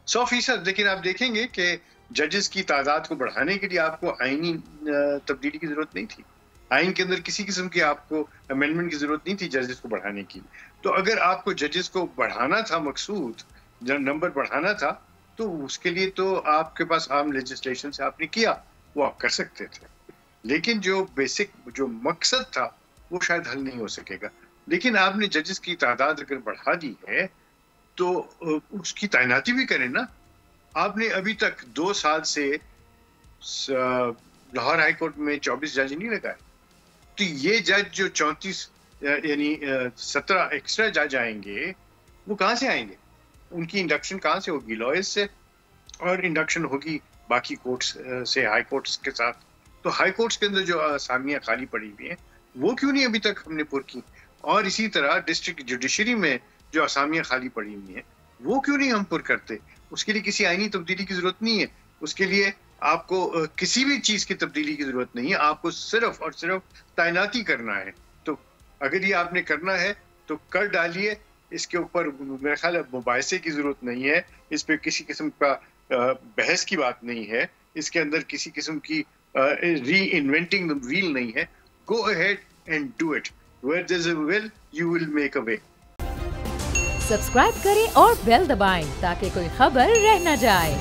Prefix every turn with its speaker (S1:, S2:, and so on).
S1: 100%. لیکن آپ دیکھیں گے کہ ججز کی تعداد کو بڑھانے کے لیے آپ کو آئینی تبدیلی کی ضرورت نہیں تھی. آئین کے اندر کسی قسم کی آپ کو امینڈمنٹ کی ضرورت نہیں تھی ججز کو بڑھانے کی. تو اگر آپ کو ججز کو بڑھانا تھا، مقصود نمبر بڑھانا تھا، تو اس کے لیے تو آپ کے پاس عام لیجسلیشن سے آپ نے کیا، وہ آپ کر سکتے تھے. لیکن جو بیسک جو مقصد تھا وہ شاید حل نہیں ہو سکے گا. لیکن آپ نے ججز کی تعداد اگر بڑھا دی ہے تو اس کی تعیناتی بھی کریں نا. آپ نے ابھی تک 2 سال سے لاہور ہائی کورٹ میں 24 جج نہیں لگائے. تو یہ جج جو 34 یعنی 17 ایکسٹرا جج آئیں گے، وہ کہاں سے آئیں گے؟ ان کی انڈکشن کہاں سے ہوگی؟ لائرز سے، اور انڈکشن ہوگی باقی کورٹس سے، ہائی کورٹس کے ساتھ. تو ہائی کورٹس کے اندر جو اسامیاں خالی پڑی ہوئی ہیں وہ کیوں نہیں ابھی تک ہم نے پر کی؟ اور اسی طرح ڈسٹرکٹ جوڈیشری میں جو اسامیاں خالی پڑی ہوئی ہیں وہ کیوں نہیں ہم پر کرتے؟ اس کے لیے کسی آئینی تبدیلی کی ضرورت نہیں ہے. اس کے لیے آپ کو کسی بھی چیز کی تبدیلی کی ضرورت نہیں ہے. آپ کو صرف اور صرف تعیناتی کرنا ہے. تو اگر یہ آپ نے کرنا ہے تو کر ڈالیے. اس کے اوپر میرا خیال ہے مباحثے کی ضرورت نہیں ہے. اس پہ کسی قسم کا بحث کی بات نہیں ہے. اس کے اندر کسی قسم کی ری انوینٹنگ the wheel نہیں ہے. Go ahead and do it. Where there's a will, you will make a way.
S2: Subscribe کریں اور بیل دبائیں تاکہ کوئی خبر رہ نہ جائے.